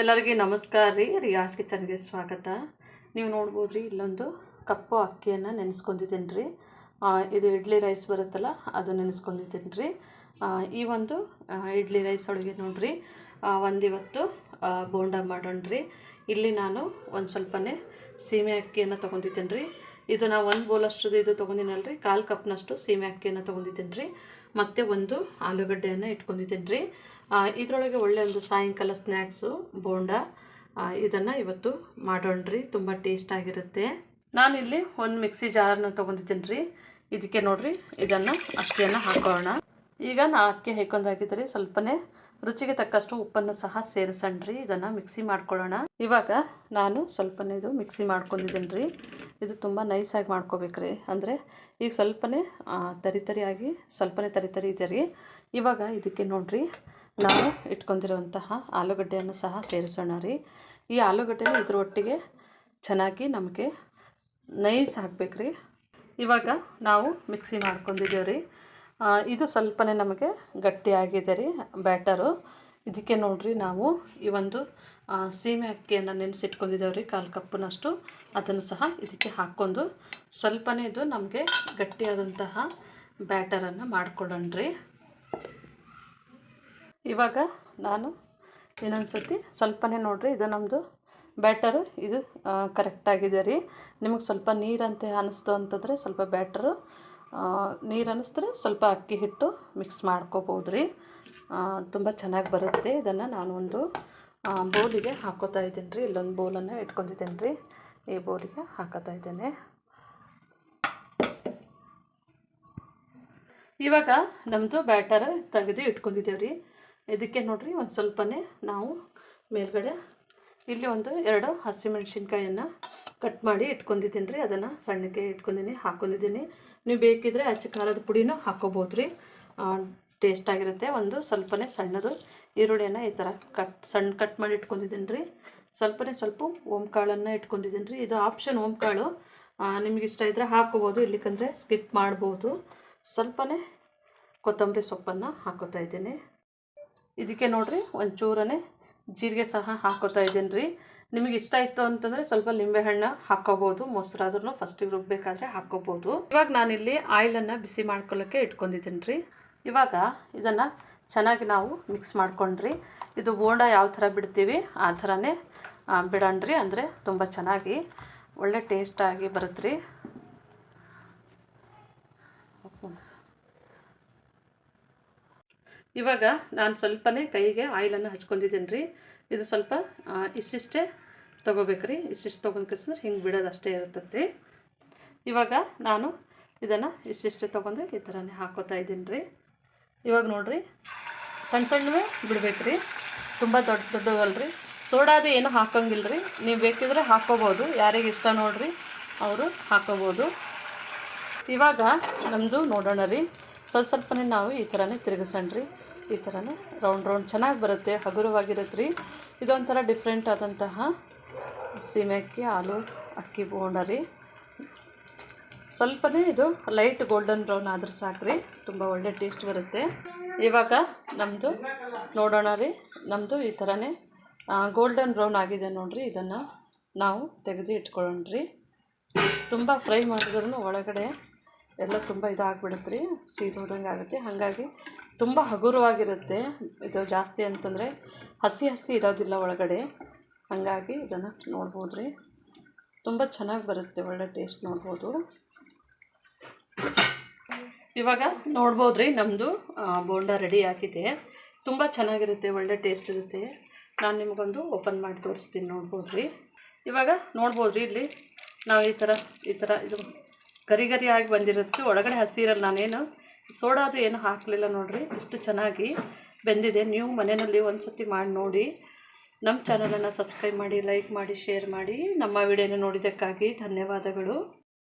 ಎಲ್ಲರಿಗೂ ನಮಸ್ಕಾರ ರೀ. ರಿಯಾಸ್ ಕಿಚನ್ಗೆ ಸ್ವಾಗತ. ನೀವು ನೋಡ್ಬೋದು ರೀ, ಇಲ್ಲೊಂದು ಕಪ್ಪು ಅಕ್ಕಿಯನ್ನು ನೆನೆಸ್ಕೊಂಡಿದ್ದೀನಿ ರೀ. ಇದು ಇಡ್ಲಿ ರೈಸ್ ಬರುತ್ತಲ್ಲ, ಅದು ನೆನೆಸ್ಕೊಂಡಿದ್ದೀನಿ ರೀ. ಈ ಒಂದು ಇಡ್ಲಿ ರೈಸ್ ಒಳಗೆ ನೋಡ್ರಿ, ಒಂದಿವತ್ತು ಬೋಂಡ ಮಾಡೋಣ ರೀ. ಇಲ್ಲಿ ನಾನು ಒಂದು ಸ್ವಲ್ಪನೇ ಸೀಮೆ ಅಕ್ಕಿಯನ್ನು ತೊಗೊಂಡಿದ್ದೀನಿ ರೀ. ಇದು ನಾವು ಒಂದು ಬೌಲಷ್ಟು ಇದು ತೊಗೊಂಡಿನಲ್ಲ ರೀ, 1/4 ಕಪ್ನಷ್ಟು ಸೀಮೆ ಅಕ್ಕಿಯನ್ನು ತೊಗೊಂಡಿದ್ದೀನಿ ರೀ. ಮತ್ತು ಒಂದು ಆಲೂಗಡ್ಡೆಯನ್ನು ಇಟ್ಕೊಂಡಿದ್ದೀನಿ ರೀ. ಇದರೊಳಗೆ ಒಳ್ಳೆಯ ಒಂದು ಸಾಯಂಕಾಲ ಸ್ನ್ಯಾಕ್ಸು ಬೋಂಡ, ಇದನ್ನು ಇವತ್ತು ಮಾಡೋಣ ರೀ. ತುಂಬ ಟೇಸ್ಟಾಗಿರುತ್ತೆ. ನಾನಿಲ್ಲಿ ಒಂದು ಮಿಕ್ಸಿ ಜಾರನ್ನು ತೊಗೊಂಡಿದ್ದೀನಿ ರೀ. ಇದಕ್ಕೆ ನೋಡಿರಿ, ಇದನ್ನು ಅಕ್ಕಿಯನ್ನು ಹಾಕೋಣ. ಈಗ ನಾ ಅಕ್ಕಿ ಹಾಕೊಂಡಾಗಿದ್ದರೆ ಸ್ವಲ್ಪನೇ ರುಚಿಗೆ ತಕ್ಕಷ್ಟು ಉಪ್ಪನ್ನು ಸಹ ಸೇರಿಸೋಣ ರೀ. ಇದನ್ನು ಮಿಕ್ಸಿ ಮಾಡ್ಕೊಳ್ಳೋಣ. ಇವಾಗ ನಾನು ಸ್ವಲ್ಪನೇ ಇದು ಮಿಕ್ಸಿ ಮಾಡ್ಕೊಂಡಿದ್ದೀನಿ ರೀ. ಇದು ತುಂಬ ನೈಸಾಗಿ ಮಾಡ್ಕೋಬೇಕ್ರಿ. ಅಂದರೆ ಈಗ ಸ್ವಲ್ಪನೇ ತರಿಯಾಗಿ ಸ್ವಲ್ಪನೇ ತರಿ ಇದೆ ರೀ. ಇವಾಗ ಇದಕ್ಕೆ ನೋಡಿರಿ, ನಾವು ಇಟ್ಕೊಂಡಿರುವಂತಹ ಆಲೂಗಡ್ಡೆಯನ್ನು ಸಹ ಸೇರಿಸೋಣ ರೀ. ಈ ಆಲೂಗಡ್ಡೆನ ಇದ್ರ ಒಟ್ಟಿಗೆ ಚೆನ್ನಾಗಿ ನಮಗೆ ನೈಸ್ ಹಾಕಬೇಕ್ರಿ. ಇವಾಗ ನಾವು ಮಿಕ್ಸಿ ಮಾಡ್ಕೊಂಡಿದ್ದೇವೆ ರೀ. ಇದು ಸ್ವಲ್ಪನೇ ನಮಗೆ ಗಟ್ಟಿಯಾಗಿದೆ ರೀ ಬ್ಯಾಟರು. ಇದಕ್ಕೆ ನೋಡಿರಿ, ನಾವು ಈ ಒಂದು ಸೀಮೆ ಅಕ್ಕಿಯನ್ನು ನೆನೆಸಿಟ್ಕೊಂಡಿದ್ದೇವೆ ರೀ, 1/4 ಕಪ್ನಷ್ಟು. ಅದನ್ನು ಸಹ ಇದಕ್ಕೆ ಹಾಕ್ಕೊಂಡು ಸ್ವಲ್ಪನೇ ಇದು ನಮಗೆ ಗಟ್ಟಿಯಾದಂತಹ ಬ್ಯಾಟರನ್ನು ಮಾಡ್ಕೊಳ್ಳೋಣ ರೀ. ಇವಾಗ ನಾನು ಇನ್ನೊಂದು ಸರ್ತಿ ಸ್ವಲ್ಪನೇ ನೋಡಿರಿ, ಇದು ನಮ್ಮದು ಬ್ಯಾಟರು ಇದು ಕರೆಕ್ಟಾಗಿದೆ ರೀ. ನಿಮಗೆ ಸ್ವಲ್ಪ ನೀರಂತೆ ಅನ್ನಿಸ್ತು ಅಂತಂದರೆ ಸ್ವಲ್ಪ ಬ್ಯಾಟರು ನೀರು ಅನ್ನಿಸಿದ್ರೆ ಸ್ವಲ್ಪ ಅಕ್ಕಿ ಹಿಟ್ಟು ಮಿಕ್ಸ್ ಮಾಡ್ಕೋಬೋದು ರೀ. ತುಂಬ ಚೆನ್ನಾಗಿ ಬರುತ್ತೆ. ಇದನ್ನು ನಾನು ಒಂದು ಬೌಲಿಗೆ ಹಾಕೋತಾ ಇದ್ದೀನಿ ರೀ. ಇಲ್ಲೊಂದು ಬೌಲನ್ನು ಇಟ್ಕೊಂಡಿದ್ದೀನಿ ರೀ. ಈ ಬೌಲಿಗೆ ಹಾಕೋತಾ ಇದ್ದೇನೆ. ಇವಾಗ ನಮ್ಮದು ಬ್ಯಾಟರ್ ತೆಗೆದು ಇಟ್ಕೊಂಡಿದ್ದೇವೆ ರೀ. ಇದಕ್ಕೆ ನೋಡಿರಿ, ಒಂದು ಸ್ವಲ್ಪನೇ ನಾವು ಮೇಲ್ಗಡೆ ಇಲ್ಲಿ 2 ಹಸಿಮೆಣ್ಸಿನ್ಕಾಯನ್ನು ಕಟ್ ಮಾಡಿ ಇಟ್ಕೊಂಡಿದ್ದೀನಿ ರೀ. ಅದನ್ನು ಸಣ್ಣಕ್ಕೆ ಹಾಕ್ಕೊಂಡಿದ್ದೀನಿ. ನೀವು ಬೇಕಿದ್ದರೆ ಅಚ್ಚ ಖಾರದ ಪುಡಿನೂ ಹಾಕ್ಕೋಬೋದು ರೀ, ಟೇಸ್ಟಾಗಿರುತ್ತೆ. ಒಂದು ಸ್ವಲ್ಪನೇ ಸಣ್ಣದು ಈರುಳ್ಳಿಯನ್ನು ಈ ಥರ ಸಣ್ಣ ಕಟ್ ಮಾಡಿ ಇಟ್ಕೊಂಡಿದ್ದೀನಿ ರೀ. ಸ್ವಲ್ಪ ಓಂಕಾಳನ್ನು ಇಟ್ಕೊಂಡಿದ್ದೀನಿ ರೀ. ಇದು ಆಪ್ಷನ್ ಓಂಕಾಳು, ನಿಮ್ಗೆ ಇಷ್ಟ ಇದ್ದರೆ ಹಾಕ್ಕೋಬೋದು, ಇಲ್ಲಿಕಂದರೆ ಸ್ಕಿಪ್ ಮಾಡ್ಬೋದು. ಸ್ವಲ್ಪನೇ ಕೊತ್ತಂಬರಿ ಸೊಪ್ಪನ್ನು ಹಾಕೋತಾ ಇದ್ದೀನಿ. ಇದಕ್ಕೆ ನೋಡಿರಿ, ಒಂದು ಚೂರನೇ ಜೀರಿಗೆ ಸಹ ಹಾಕೋತಾ ಇದ್ದೀನಿ ರೀ. ನಿಮಗೆ ಇಷ್ಟ ಇತ್ತು ಅಂತಂದರೆ ಸ್ವಲ್ಪ ಲಿಂಬೆಹಣ್ಣು ಹಾಕ್ಕೋಬೋದು, ಮೊಸರಾದ್ರೂ ಫಸ್ಟಿಗೆ ರುಬ್ಬಬೇಕಾದ್ರೆ ಹಾಕ್ಕೋಬೋದು. ಇವಾಗ ನಾನಿಲ್ಲಿ ಆಯಿಲನ್ನು ಬಿಸಿ ಮಾಡ್ಕೊಳ್ಳೋಕ್ಕೆ ಇಟ್ಕೊಂಡಿದ್ದೀನಿ ರೀ. ಇವಾಗ ಇದನ್ನು ಚೆನ್ನಾಗಿ ನಾವು ಮಿಕ್ಸ್ ಮಾಡ್ಕೊಂಡ್ರಿ. ಇದು ಬೋಂಡ ಯಾವ ಥರ ಬಿಡ್ತೀವಿ ಆ ಥರನೇ ಬಿಡೋಣ ರೀ. ಅಂದರೆ ತುಂಬ ಚೆನ್ನಾಗಿ ಒಳ್ಳೆ ಟೇಸ್ಟಾಗಿ ಬರುತ್ತೆ ರೀ. ಇವಾಗ ನಾನು ಸ್ವಲ್ಪನೇ ಕೈಗೆ ಆಯಿಲನ್ನು ಹಚ್ಕೊಂಡಿದ್ದೀನಿ ರೀ. ಇದು ಸ್ವಲ್ಪ ಇಷ್ಟಿಷ್ಟೇ ತೊಗೋಬೇಕ್ರಿ. ಇಷ್ಟಿಷ್ಟು ತೊಗೊಂಡ್ಕೇಸಿದ್ರೆ ಹಿಂಗೆ ಬಿಡೋದು ಅಷ್ಟೇ ಇರ್ತೈತಿ. ಇವಾಗ ನಾನು ಇದನ್ನು ಇಷ್ಟಿಷ್ಟೇ ತೊಗೊಂಡು ಈ ಥರನೇ ಹಾಕೋತಾ ಇದ್ದೀನಿ ರೀ. ಇವಾಗ ನೋಡಿರಿ, ಸಣ್ಣವೇ ಬಿಡ್ಬೇಕು ರೀ, ತುಂಬ ದೊಡ್ಡವಲ್ರಿ. ಸೋಡಾದು ಏನೂ ಹಾಕೋಂಗಿಲ್ಲ ರೀ. ನೀವು ಬೇಕಿದ್ರೆ ಹಾಕ್ಕೋಬೋದು, ಯಾರಿಗೆ ಇಷ್ಟ ನೋಡಿರಿ ಅವರು ಹಾಕ್ಕೋಬೋದು. ಇವಾಗ ನಮ್ಮದು ನೋಡೋಣ ರೀ, ಸ್ವಲ್ಪನೇ ನಾವು ಈ ಥರನೇ ತಿರುಗಿಸೋಣ ರೀ. ಈ ಥರನೇ ರೌಂಡ್ ಚೆನ್ನಾಗಿ ಬರುತ್ತೆ, ಹಗುರವಾಗಿರುತ್ತೆ ರೀ. ಇದೊಂಥರ ಡಿಫ್ರೆಂಟ್ ಆದಂತಹ ಸೀಮೆ ಅಕ್ಕಿ ಆಲೂ ಅಕ್ಕಿ ಬೋಂಡ ರೀ. ಸ್ವಲ್ಪನೇ ಇದು ಲೈಟ್ ಗೋಲ್ಡನ್ ಬ್ರೌನ್ ಆದ್ರೆ ಸಾಕು ರೀ, ತುಂಬ ಒಳ್ಳೆ ಟೇಸ್ಟ್ ಬರುತ್ತೆ. ಇವಾಗ ನಮ್ಮದು ನೋಡೋಣ ರೀ, ನಮ್ಮದು ಈ ಥರನೇ ಗೋಲ್ಡನ್ ಬ್ರೌನ್ ಆಗಿದೆ ನೋಡಿರಿ. ಇದನ್ನು ನಾವು ತೆಗೆದು ಇಟ್ಕೊಳ್ಳೋಣ ರೀ. ತುಂಬ ಫ್ರೈ ಮಾಡಿದ್ರೂ ಒಳಗಡೆ ಎಲ್ಲ ತುಂಬ ಇದಾಗಿಬಿಡುತ್ತೆ ರೀ, ಸೀದೋದಂಗೆ ಆಗುತ್ತೆ. ಹಾಗಾಗಿ ತುಂಬ ಹಗುರವಾಗಿರುತ್ತೆ ಇದು. ಜಾಸ್ತಿ ಅಂತಂದರೆ ಹಸಿ ಇರೋದಿಲ್ಲ ಒಳಗಡೆ. ಹಾಗಾಗಿ ಇದನ್ನು ನೋಡ್ಬೋದು ರೀ, ತುಂಬ ಚೆನ್ನಾಗಿ ಬರುತ್ತೆ, ಒಳ್ಳೆ ಟೇಸ್ಟ್ ನೋಡ್ಬೋದು. ಇವಾಗ ನೋಡ್ಬೋದು ರೀ, ನಮ್ಮದು ಬೋಂಡ ರೆಡಿ ಆಗಿದೆ. ತುಂಬ ಚೆನ್ನಾಗಿರುತ್ತೆ, ಒಳ್ಳೆ ಟೇಸ್ಟ್ ಇರುತ್ತೆ. ನಾನು ನಿಮಗೊಂದು ಓಪನ್ ಮಾಡಿ ತೋರಿಸ್ತೀನಿ, ನೋಡ್ಬೋದು ರೀ. ಇವಾಗ ನೋಡ್ಬೋದು ರೀ, ಇಲ್ಲಿ ನಾವು ಈ ಥರ ಇದು ಗರಿ ಆಗಿ ಬಂದಿರುತ್ತೆ, ಒಳಗಡೆ ಹಸಿ ಇರಲ್ಲ. ನಾನೇನು ಸೋಡಾದು ಏನು ಹಾಕಲಿಲ್ಲ ನೋಡಿರಿ, ಇಷ್ಟು ಚೆನ್ನಾಗಿ ಬೆಂದಿದೆ. ನೀವು ಮನೆಯಲ್ಲಿ ಒಂದು ಸತಿ ಮಾಡಿ ನೋಡಿ. ನಮ್ಮ ಚಾನಲನ್ನು ಸಬ್ಸ್ಕ್ರೈಬ್ ಮಾಡಿ, ಲೈಕ್ ಮಾಡಿ, ಶೇರ್ ಮಾಡಿ. ನಮ್ಮ ವಿಡಿಯೋನ ನೋಡಿದ್ದಕ್ಕಾಗಿ ಧನ್ಯವಾದಗಳು.